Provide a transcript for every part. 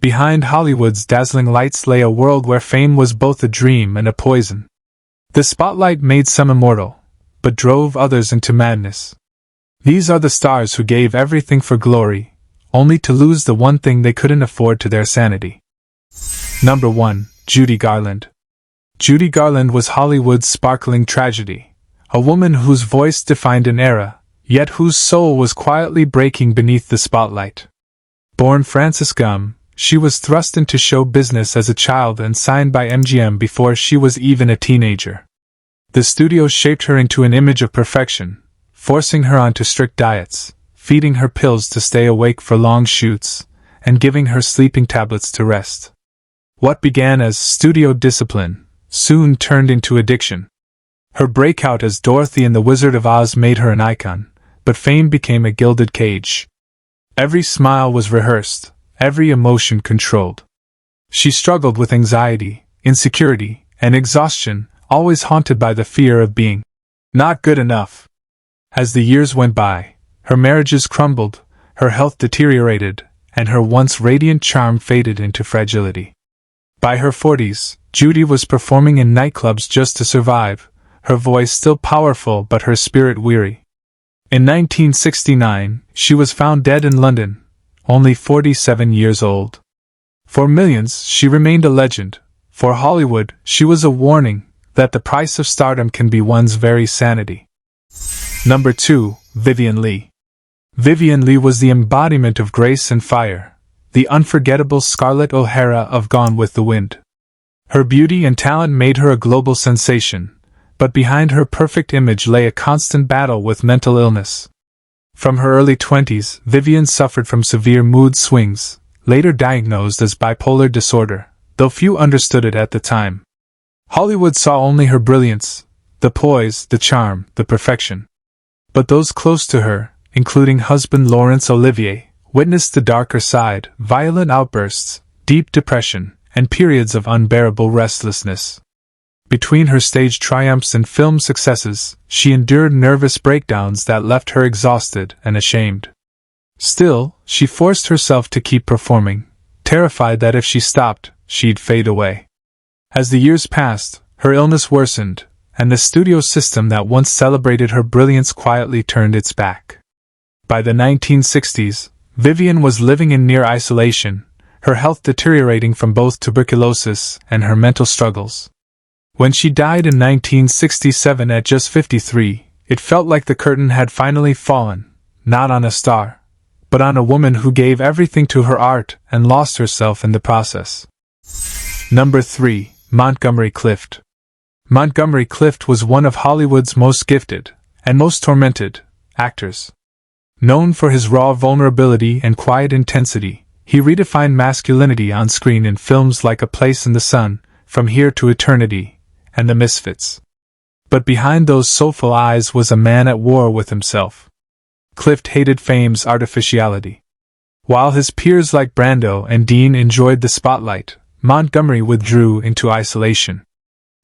behind Hollywood's dazzling lights lay a world where fame was both a dream and a poison. The spotlight made some immortal, but drove others into madness. These are the stars who gave everything for glory, only to lose the one thing they couldn't afford to their sanity. Number 1. Judy Garland. Judy Garland was Hollywood's sparkling tragedy, a woman whose voice defined an era, yet whose soul was quietly breaking beneath the spotlight. Born Frances Gumm, she was thrust into show business as a child and signed by MGM before she was even a teenager. The studio shaped her into an image of perfection, forcing her onto strict diets, feeding her pills to stay awake for long shoots, and giving her sleeping tablets to rest. What began as studio discipline soon turned into addiction. Her breakout as Dorothy in The Wizard of Oz made her an icon, but fame became a gilded cage. Every smile was rehearsed, every emotion controlled. She struggled with anxiety, insecurity, and exhaustion, always haunted by the fear of being not good enough. As the years went by, her marriages crumbled, her health deteriorated, and her once radiant charm faded into fragility. By her 40s, Judy was performing in nightclubs just to survive, her voice still powerful but her spirit weary. In 1969, she was found dead in London, only 47 years old. For millions, she remained a legend. For Hollywood, she was a warning that the price of stardom can be one's very sanity. Number 2. Vivien Leigh. Vivien Leigh was the embodiment of grace and fire, the unforgettable Scarlett O'Hara of Gone with the Wind. Her beauty and talent made her a global sensation, but behind her perfect image lay a constant battle with mental illness. From her early 20s, Vivien suffered from severe mood swings, later diagnosed as bipolar disorder, though few understood it at the time. Hollywood saw only her brilliance, the poise, the charm, the perfection. But those close to her, including husband Laurence Olivier, witnessed the darker side, violent outbursts, deep depression, and periods of unbearable restlessness. Between her stage triumphs and film successes, she endured nervous breakdowns that left her exhausted and ashamed. Still, she forced herself to keep performing, terrified that if she stopped, she'd fade away. As the years passed, her illness worsened, and the studio system that once celebrated her brilliance quietly turned its back. By the 1960s, Vivien was living in near isolation, her health deteriorating from both tuberculosis and her mental struggles. When she died in 1967 at just 53, it felt like the curtain had finally fallen, not on a star, but on a woman who gave everything to her art and lost herself in the process. Number 3. Montgomery Clift. Montgomery Clift was one of Hollywood's most gifted, and most tormented, actors. Known for his raw vulnerability and quiet intensity, he redefined masculinity on screen in films like A Place in the Sun, From Here to Eternity, and The Misfits. But behind those soulful eyes was a man at war with himself. Clift hated fame's artificiality. While his peers like Brando and Dean enjoyed the spotlight, Montgomery withdrew into isolation.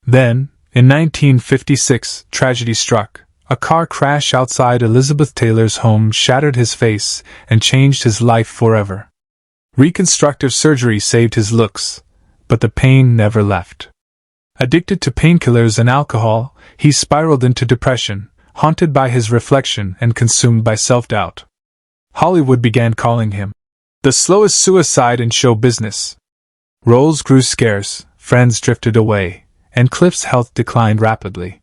Then, in 1956, tragedy struck. A car crash outside Elizabeth Taylor's home shattered his face and changed his life forever. Reconstructive surgery saved his looks, but the pain never left. Addicted to painkillers and alcohol, he spiraled into depression, haunted by his reflection and consumed by self-doubt. Hollywood began calling him the slowest suicide in show business. Roles grew scarce, friends drifted away, and Clift's health declined rapidly.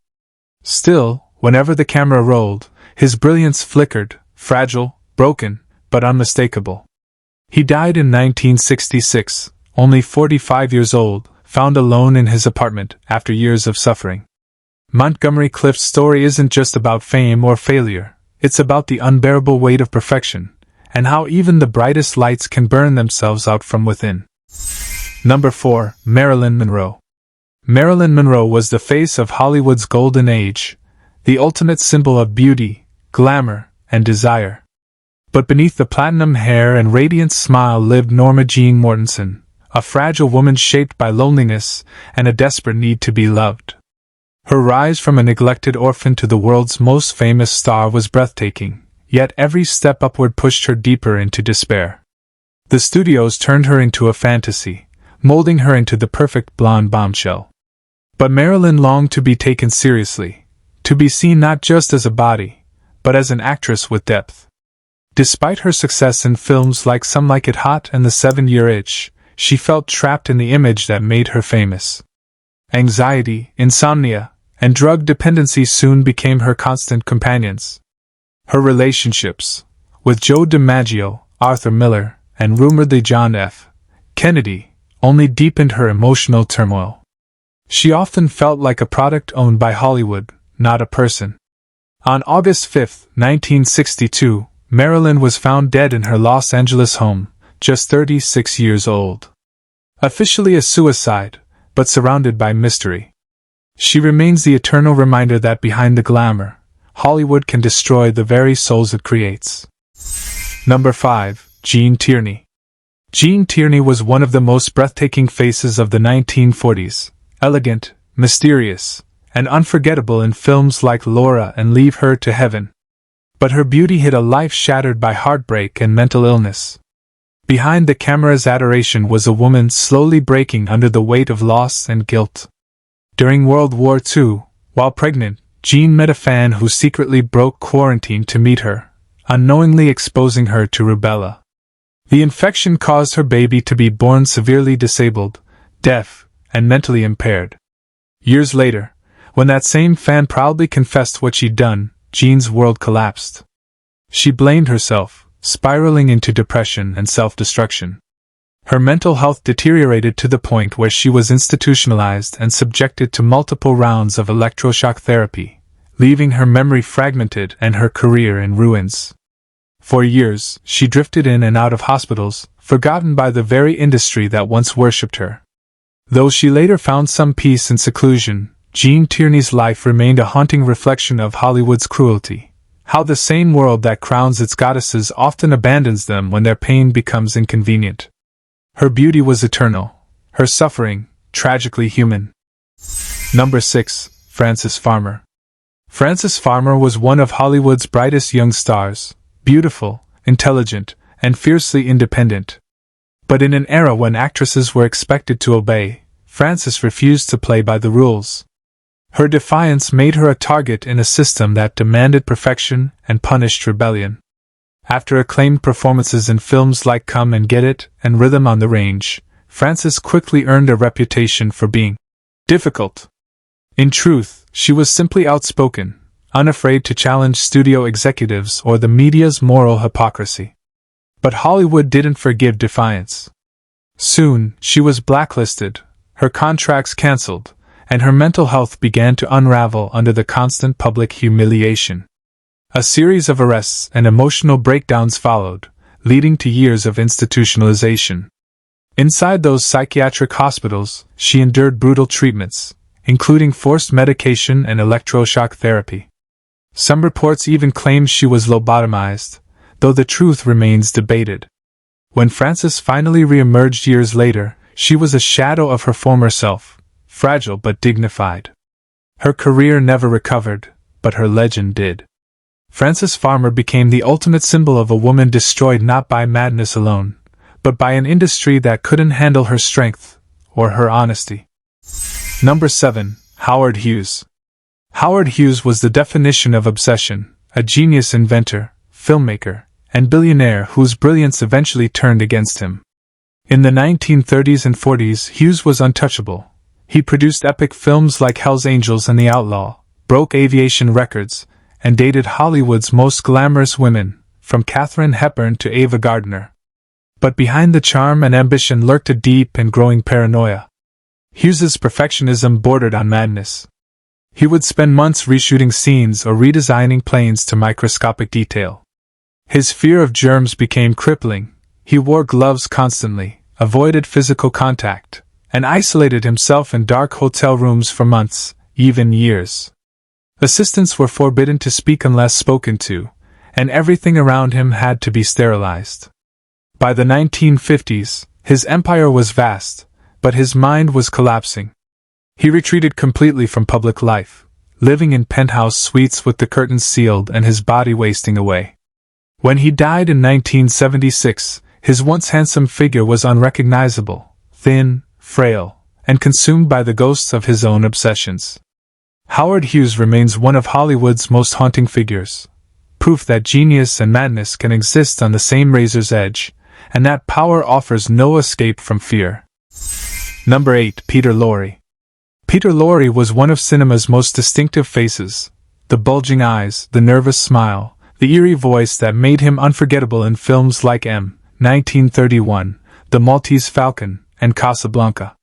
Still, whenever the camera rolled, his brilliance flickered, fragile, broken, but unmistakable. He died in 1966, only 45 years old, found alone in his apartment after years of suffering. Montgomery Clift's story isn't just about fame or failure, it's about the unbearable weight of perfection, and how even the brightest lights can burn themselves out from within. Number 4. Marilyn Monroe. Marilyn Monroe was the face of Hollywood's golden age, the ultimate symbol of beauty, glamour, and desire. But beneath the platinum hair and radiant smile lived Norma Jean Mortensen, a fragile woman shaped by loneliness and a desperate need to be loved. Her rise from a neglected orphan to the world's most famous star was breathtaking, yet every step upward pushed her deeper into despair. The studios turned her into a fantasy, molding her into the perfect blonde bombshell. But Marilyn longed to be taken seriously, to be seen not just as a body, but as an actress with depth. Despite her success in films like Some Like It Hot and The 7-Year Itch, she felt trapped in the image that made her famous. Anxiety, insomnia, and drug dependency soon became her constant companions. Her relationships, with Joe DiMaggio, Arthur Miller, and rumoredly John F. Kennedy, only deepened her emotional turmoil. She often felt like a product owned by Hollywood, not a person. On August 5, 1962, Marilyn was found dead in her Los Angeles home, just 36 years old. Officially a suicide, but surrounded by mystery. She remains the eternal reminder that behind the glamour, Hollywood can destroy the very souls it creates. Number 5. Gene Tierney. Gene Tierney was one of the most breathtaking faces of the 1940s, elegant, mysterious, and unforgettable in films like Lorre and Leave Her to Heaven. But her beauty hid a life shattered by heartbreak and mental illness. Behind the camera's adoration was a woman slowly breaking under the weight of loss and guilt. During World War II, while pregnant, Jean met a fan who secretly broke quarantine to meet her, unknowingly exposing her to rubella. The infection caused her baby to be born severely disabled, deaf, and mentally impaired. Years later, when that same fan proudly confessed what she'd done, Jean's world collapsed. She blamed herself, spiraling into depression and self-destruction. Her mental health deteriorated to the point where she was institutionalized and subjected to multiple rounds of electroshock therapy, leaving her memory fragmented and her career in ruins. For years, she drifted in and out of hospitals, forgotten by the very industry that once worshipped her. Though she later found some peace and seclusion, Gene Tierney's life remained a haunting reflection of Hollywood's cruelty. How the same world that crowns its goddesses often abandons them when their pain becomes inconvenient. Her beauty was eternal, her suffering, tragically human. Number 6. Frances Farmer. Frances Farmer was one of Hollywood's brightest young stars, beautiful, intelligent, and fiercely independent. But in an era when actresses were expected to obey, Frances refused to play by the rules. Her defiance made her a target in a system that demanded perfection and punished rebellion. After acclaimed performances in films like Come and Get It and Rhythm on the Range, Frances quickly earned a reputation for being difficult. In truth, she was simply outspoken, unafraid to challenge studio executives or the media's moral hypocrisy. But Hollywood didn't forgive defiance. Soon, she was blacklisted, her contracts cancelled, and her mental health began to unravel under the constant public humiliation. A series of arrests and emotional breakdowns followed, leading to years of institutionalization. Inside those psychiatric hospitals, she endured brutal treatments, including forced medication and electroshock therapy. Some reports even claimed she was lobotomized, though the truth remains debated. When Frances finally re-emerged years later, she was a shadow of her former self, fragile but dignified. Her career never recovered, but her legend did. Frances Farmer became the ultimate symbol of a woman destroyed not by madness alone, but by an industry that couldn't handle her strength or her honesty. Number 7. Howard Hughes. Howard Hughes was the definition of obsession, a genius inventor, filmmaker, and billionaire whose brilliance eventually turned against him. In the 1930s and 40s, Hughes was untouchable. He produced epic films like Hell's Angels and The Outlaw, broke aviation records, and dated Hollywood's most glamorous women, from Katharine Hepburn to Ava Gardner. But behind the charm and ambition lurked a deep and growing paranoia. Hughes's perfectionism bordered on madness. He would spend months reshooting scenes or redesigning planes to microscopic detail. His fear of germs became crippling. He wore gloves constantly, avoided physical contact, and isolated himself in dark hotel rooms for months, even years. Assistants were forbidden to speak unless spoken to, and everything around him had to be sterilized. By the 1950s, his empire was vast, but his mind was collapsing. He retreated completely from public life, living in penthouse suites with the curtains sealed and his body wasting away. When he died in 1976, his once handsome figure was unrecognizable, thin, frail, and consumed by the ghosts of his own obsessions. Howard Hughes remains one of Hollywood's most haunting figures, proof that genius and madness can exist on the same razor's edge, and that power offers no escape from fear. Number 8. Peter Lorre. Peter Lorre was one of cinema's most distinctive faces. The bulging eyes, the nervous smile, the eerie voice that made him unforgettable in films like M. 1931, The Maltese Falcon, and Casablanca.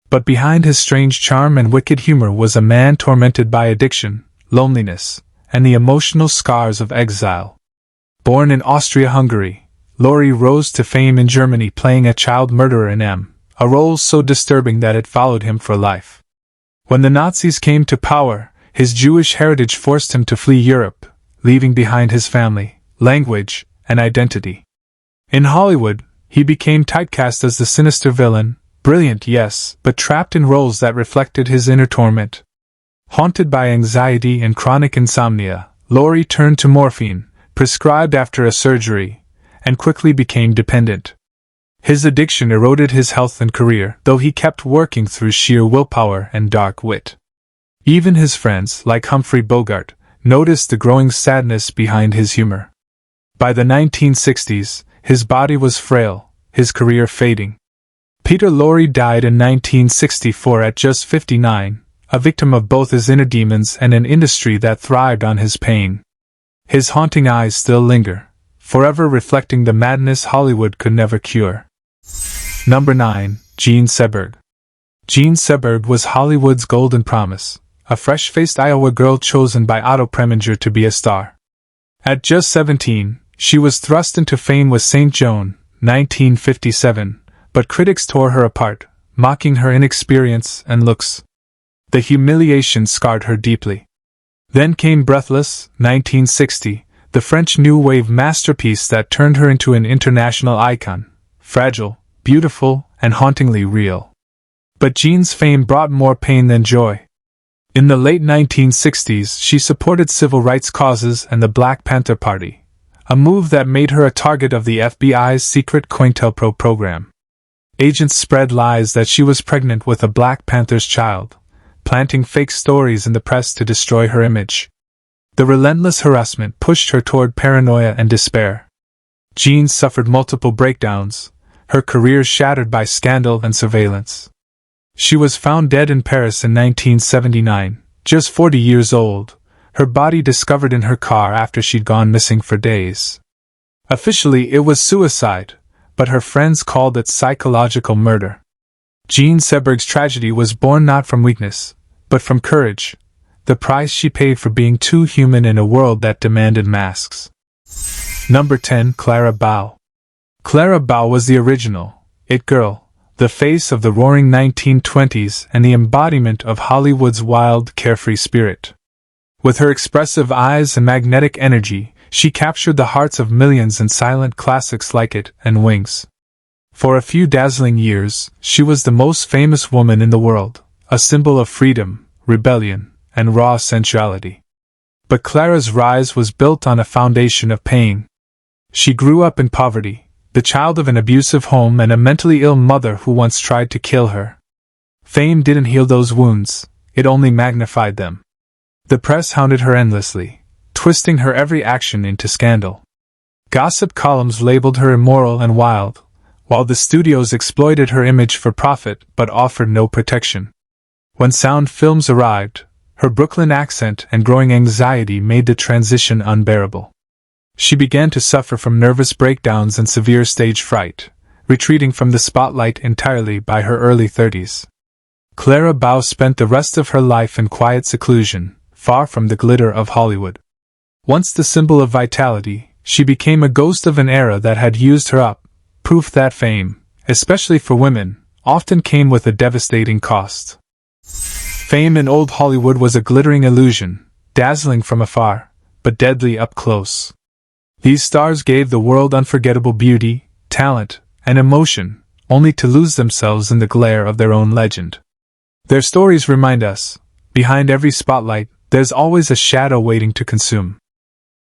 But behind his strange charm and wicked humor was a man tormented by addiction, loneliness, and the emotional scars of exile. Born in Austria-Hungary, Lorre rose to fame in Germany playing a child murderer in M., a role so disturbing that it followed him for life. When the Nazis came to power, his Jewish heritage forced him to flee Europe, leaving behind his family, language, and identity. In Hollywood, he became typecast as the sinister villain, brilliant, yes, but trapped in roles that reflected his inner torment. Haunted by anxiety and chronic insomnia, Lorre turned to morphine, prescribed after a surgery, and quickly became dependent. His addiction eroded his health and career, though he kept working through sheer willpower and dark wit. Even his friends, like Humphrey Bogart, noticed the growing sadness behind his humor. By the 1960s, his body was frail, his career fading. Peter Lorre died in 1964 at just 59, a victim of both his inner demons and an industry that thrived on his pain. His haunting eyes still linger, forever reflecting the madness Hollywood could never cure. Number 9. Jean Seberg. Jean Seberg was Hollywood's golden promise, a fresh-faced Iowa girl chosen by Otto Preminger to be a star. At just 17, she was thrust into fame with St. Joan, 1957, but critics tore her apart, mocking her inexperience and looks. The humiliation scarred her deeply. Then came Breathless, 1960, the French New Wave masterpiece that turned her into an international icon, fragile, beautiful, and hauntingly real. But Jean's fame brought more pain than joy. In the late 1960s, she supported civil rights causes and the Black Panther Party, a move that made her a target of the FBI's secret COINTELPRO program. Agents spread lies that she was pregnant with a Black Panther's child, planting fake stories in the press to destroy her image. The relentless harassment pushed her toward paranoia and despair. Jean suffered multiple breakdowns, her career shattered by scandal and surveillance. She was found dead in Paris in 1979, just 40 years old, her body discovered in her car after she'd gone missing for days. Officially, it was suicide, but her friends called it psychological murder. Jean Seberg's tragedy was born not from weakness, but from courage, the price she paid for being too human in a world that demanded masks. Number 10. Clara Bow. Clara Bow was the original It Girl, the face of the roaring 1920s and the embodiment of Hollywood's wild, carefree spirit. With her expressive eyes and magnetic energy, she captured the hearts of millions in silent classics like It and Wings. For a few dazzling years, she was the most famous woman in the world, a symbol of freedom, rebellion, and raw sensuality. But Clara's rise was built on a foundation of pain. She grew up in poverty, the child of an abusive home and a mentally ill mother who once tried to kill her. Fame didn't heal those wounds, it only magnified them. The press hounded her endlessly, twisting her every action into scandal. Gossip columns labeled her immoral and wild, while the studios exploited her image for profit but offered no protection. When sound films arrived, her Brooklyn accent and growing anxiety made the transition unbearable. She began to suffer from nervous breakdowns and severe stage fright, retreating from the spotlight entirely by her early 30s. Clara Bow spent the rest of her life in quiet seclusion, far from the glitter of Hollywood. Once the symbol of vitality, she became a ghost of an era that had used her up, proof that fame, especially for women, often came with a devastating cost. Fame in old Hollywood was a glittering illusion, dazzling from afar, but deadly up close. These stars gave the world unforgettable beauty, talent, and emotion, only to lose themselves in the glare of their own legend. Their stories remind us, behind every spotlight, there's always a shadow waiting to consume.